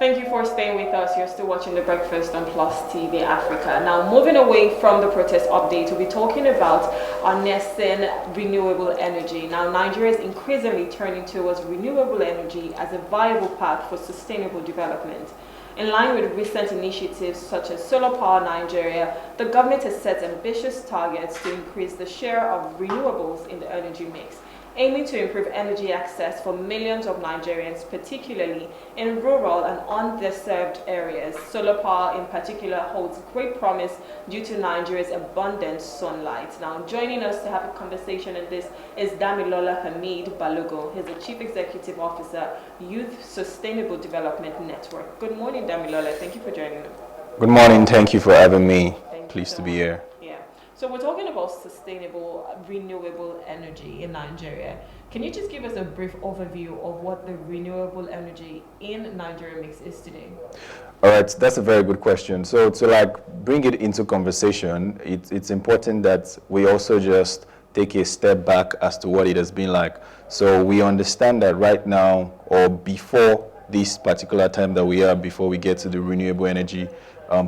Thank you for staying with us. You're still watching The Breakfast on Plus TV Africa. Now, moving away from the protest update, we'll be talking about our nascent renewable energy. Now, Nigeria is increasingly turning towards renewable energy as a viable path for sustainable development. In line with recent initiatives such as Solar Power Nigeria, the government has set ambitious targets to increase the share of renewables in the energy mix, aiming to improve energy access for millions of Nigerians, particularly in rural and underserved areas. Solar power in particular holds great promise due to Nigeria's abundant sunlight. Now, joining us to have a conversation on this is Damilola Hamid Balogun. He's the Chief Executive Officer, Youth Sustainable Development Network. Good morning, Damilola. Thank you for joining us. Good morning. Thank you for having me. Pleased to be here. So we're talking about sustainable, renewable energy in Nigeria. Can you just give us a brief overview of what the renewable energy in Nigeria mix is today? All right, that's a very good question. So to bring it into conversation, it's important that we also just take a step back as to what it has been like. So we understand that right now, or before this particular time that we are, before we get to the renewable energy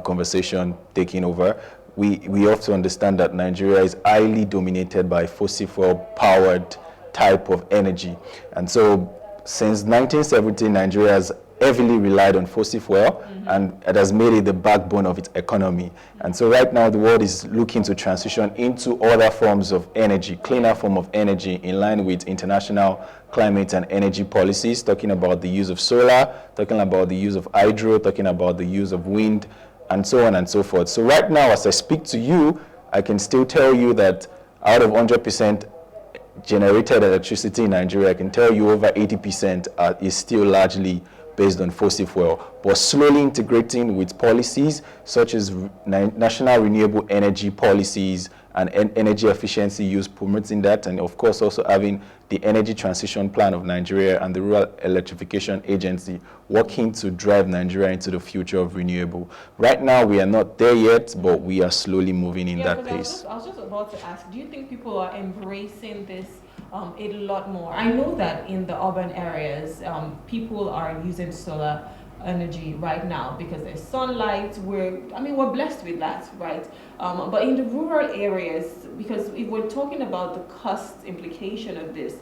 conversation taking over, we have to understand that Nigeria is highly dominated by fossil fuel powered type of energy. And so since 1970, Nigeria has heavily relied on fossil fuel, and it has made it the backbone of its economy. And so right now the world is looking to transition into other forms of energy, cleaner form of energy, in line with international climate and energy policies, talking about the use of solar, talking about the use of hydro, talking about the use of wind, and so on and so forth. So right now, as I speak to you, I can still tell you that out of 100% generated electricity in Nigeria, I can tell you over 80% is still largely based on fossil fuel, but slowly integrating with policies such as national renewable energy policies and energy efficiency use, promoting that, and of course also having the energy transition plan of Nigeria and the Rural Electrification Agency working to drive Nigeria into the future of renewable. Right now we are not there yet, but we are slowly moving in that pace. I was just about to ask, do you think people are embracing this a lot more? I know that in the urban areas, people are using solar energy right now because there's sunlight. We're blessed with that, right? But in the rural areas, because if we're talking about the cost implication of this,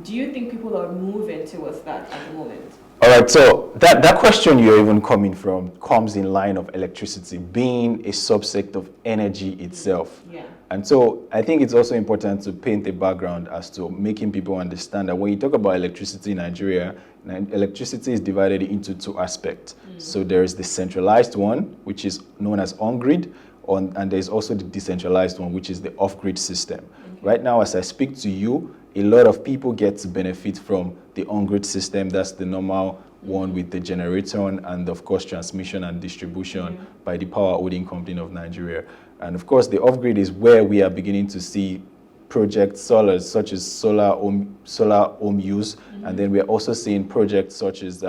do you think people are moving towards that at the moment? All right, so that question you're even coming from comes in line of electricity being a subset of energy itself. Yeah. And so I think it's also important to paint a background as to making people understand that when you talk about electricity in Nigeria, electricity is divided into two aspects. So there is the centralized one, which is known as on-grid, and there's also the decentralized one, which is the off-grid system. Okay. Right now, as I speak to you, a lot of people get to benefit from the on-grid system. That's the normal one with the generator and of course transmission and distribution by the power holding company of Nigeria. And of course the off-grid is where we are beginning to see projects such as solar home use, and then we are also seeing projects such as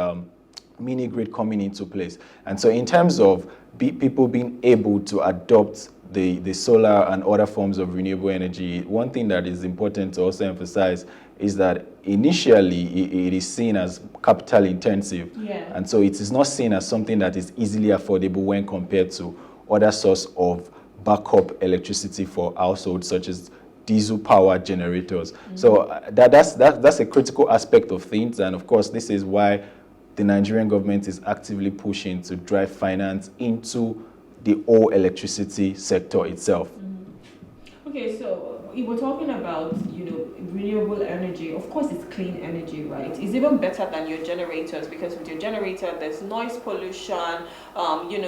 mini grid coming into place. And so in terms of people being able to adopt the solar and other forms of renewable energy, one thing that is important to also emphasize is that initially it is seen as capital intensive. Yeah. And so it is not seen as something that is easily affordable when compared to other source of backup electricity for households such as diesel power generators. So that's a critical aspect of things, and of course this is why the Nigerian government is actively pushing to drive finance into the whole electricity sector itself. Okay, so if we're talking about renewable energy, of course it's clean energy, right? It's even better than your generators, because with your generator there's noise pollution.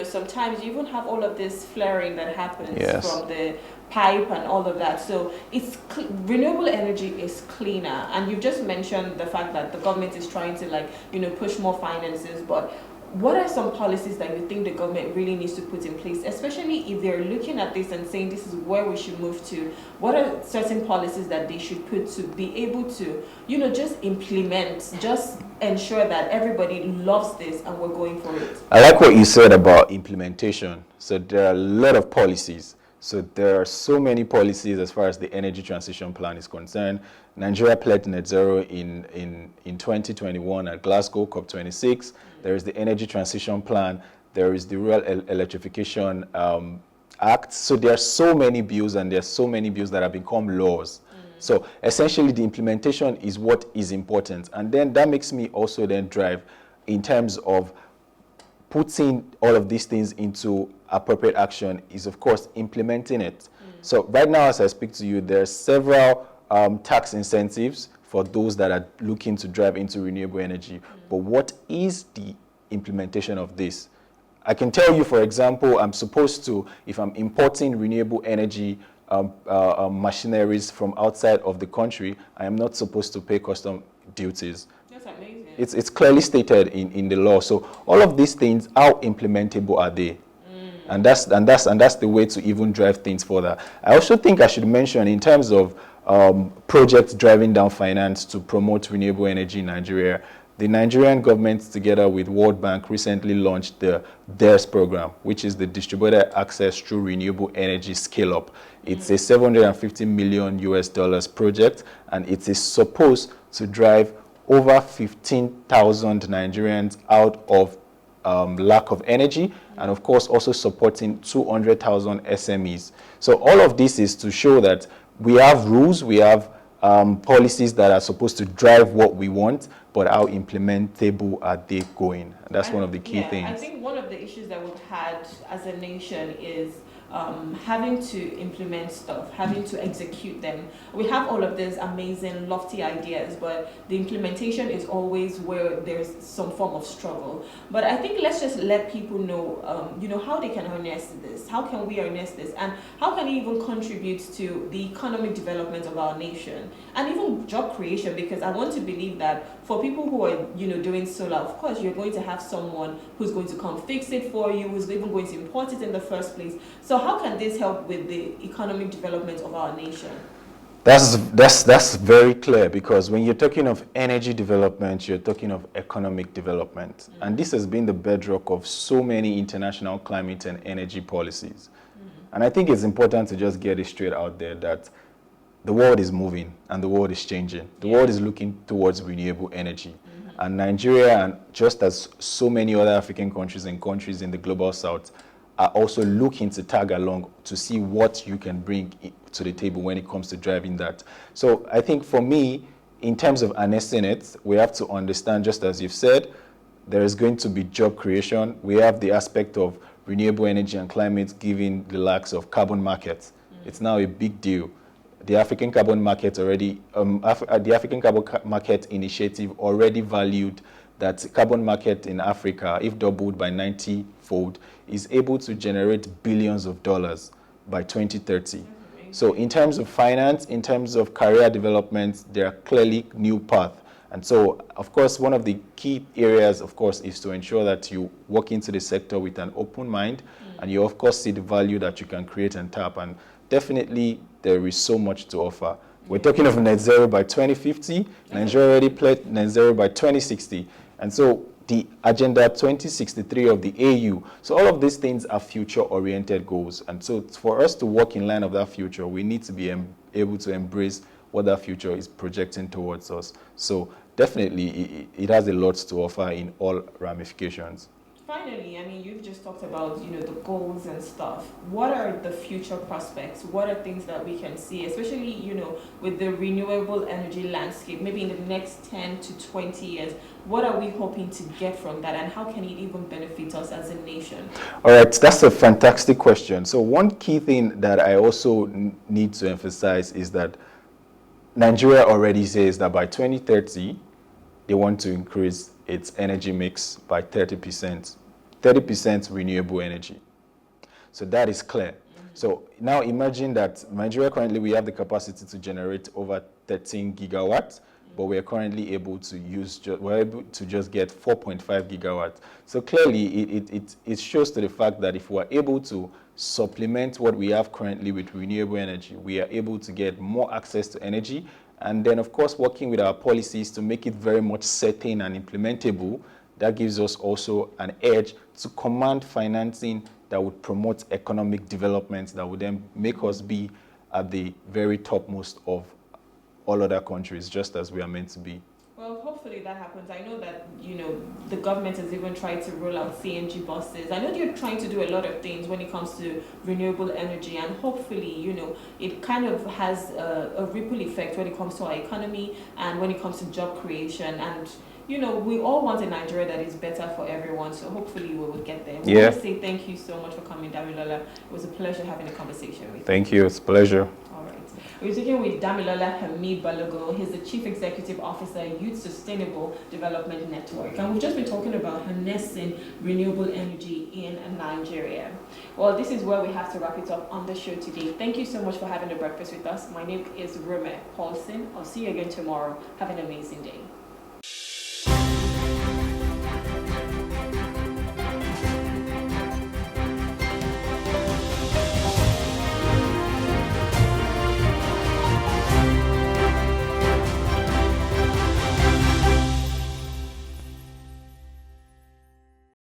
Sometimes you even have all of this flaring that happens from the pipe and all of that. So it's renewable energy is cleaner, and you've just mentioned the fact that the government is trying to push more finances, but what are some policies that you think the government really needs to put in place, especially if they're looking at this and saying this is where we should move to? What are certain policies that they should put to be able to, just implement, just ensure that everybody loves this and we're going for it? I like what you said about implementation. So there are a lot of policies. So there are so many policies as far as the energy transition plan is concerned. Nigeria pledged net zero in 2021 at Glasgow COP26. There is the energy transition plan. There is the rural electrification act. So there are so many bills, and there are so many bills that have become laws. So essentially the implementation is what is important. And then that makes me also then drive in terms of putting all of these things into appropriate action is, of course, implementing it. So right now, as I speak to you, there are several tax incentives for those that are looking to drive into renewable energy. But what is the implementation of this? I can tell you, for example, I'm supposed to, if I'm importing renewable energy machineries from outside of the country, I am not supposed to pay custom duties. That's amazing. It's clearly stated in the law. So all of these things, how implementable are they? And that's the way to even drive things further. I also think I should mention in terms of projects driving down finance to promote renewable energy in Nigeria, the Nigerian government, together with World Bank, recently launched the DARES program, which is the Distributed Access Through Renewable Energy Scale-Up. It's a $750 million US project, and it is supposed to drive over 15,000 Nigerians out of lack of energy, and of course also supporting 200,000 SMEs. So all of this is to show that we have rules, we have policies that are supposed to drive what we want, but how implementable are they going? And that's one of the key things. I think one of the issues that we've had as a nation is having to implement stuff, having to execute them. We have all of these amazing, lofty ideas, but the implementation is always where there's some form of struggle. But I think let's just let people know, how they can harness this. How can we harness this? And how can it even contribute to the economic development of our nation? And even job creation, because I want to believe that for people who are, doing solar, of course, you're going to have someone who's going to come fix it for you, who's even going to import it in the first place. So how can this help with the economic development of our nation? That's very clear, because when you're talking of energy development, you're talking of economic development. And this has been the bedrock of so many international climate and energy policies. And I think it's important to just get it straight out there that the world is moving and the world is changing. The world is looking towards renewable energy. And Nigeria, and just as so many other African countries and countries in the global south, are also looking to tag along to see what you can bring to the table when it comes to driving that. So I think for me, in terms of harnessing it, we have to understand, just as you've said, there is going to be job creation. We have the aspect of renewable energy and climate giving the likes of carbon markets. It's now a big deal. The African Carbon Market already, the African Carbon Market Initiative already valued that carbon market in Africa, if doubled by 90-fold, is able to generate billions of dollars by 2030. So in terms of finance, in terms of career development, there are clearly new paths. And so, of course, one of the key areas, of course, is to ensure that you walk into the sector with an open mind, and you, of course, see the value that you can create and tap. And definitely, there is so much to offer. We're talking of net zero by 2050. Nigeria already pledged net zero by 2060. And so the Agenda 2063 of the AU. So all of these things are future-oriented goals. And so for us to walk in line of that future, we need to be able to embrace what that future is projecting towards us. So definitely, it has a lot to offer in all ramifications. Finally, I mean, you've just talked about, the goals and stuff. What are the future prospects? What are things that we can see, especially, with the renewable energy landscape, maybe in the next 10 to 20 years? What are we hoping to get from that, and how can it even benefit us as a nation? All right, that's a fantastic question. So one key thing that I also need to emphasize is that Nigeria already says that by 2030, they want to increase its energy mix by 30%. 30% renewable energy. So that is clear. So now imagine that Nigeria currently, we have the capacity to generate over 13 gigawatts, but we are currently able to we're able to just get 4.5 gigawatts. So clearly, it shows to the fact that if we're able to supplement what we have currently with renewable energy, we are able to get more access to energy. And then, of course, working with our policies to make it very much certain and implementable, that gives us also an edge to command financing that would promote economic development, that would then make us be at the very topmost of all other countries, just as we are meant to be. Well, hopefully that happens. I know that, the government has even tried to roll out CNG buses. I know they're trying to do a lot of things when it comes to renewable energy, and hopefully, it kind of has a ripple effect when it comes to our economy and when it comes to job creation. And, we all want a Nigeria that is better for everyone, so hopefully we will get there. We want to say thank you so much for coming, Damilola. It was a pleasure having a conversation with you. Thank you. It's a pleasure. We're speaking with Damilola Hamid Balogun. He's the Chief Executive Officer, Youth Sustainable Development Network. And we've just been talking about harnessing renewable energy in Nigeria. Well, this is where we have to wrap it up on the show today. Thank you so much for having the breakfast with us. My name is Rome Paulson. I'll see you again tomorrow. Have an amazing day.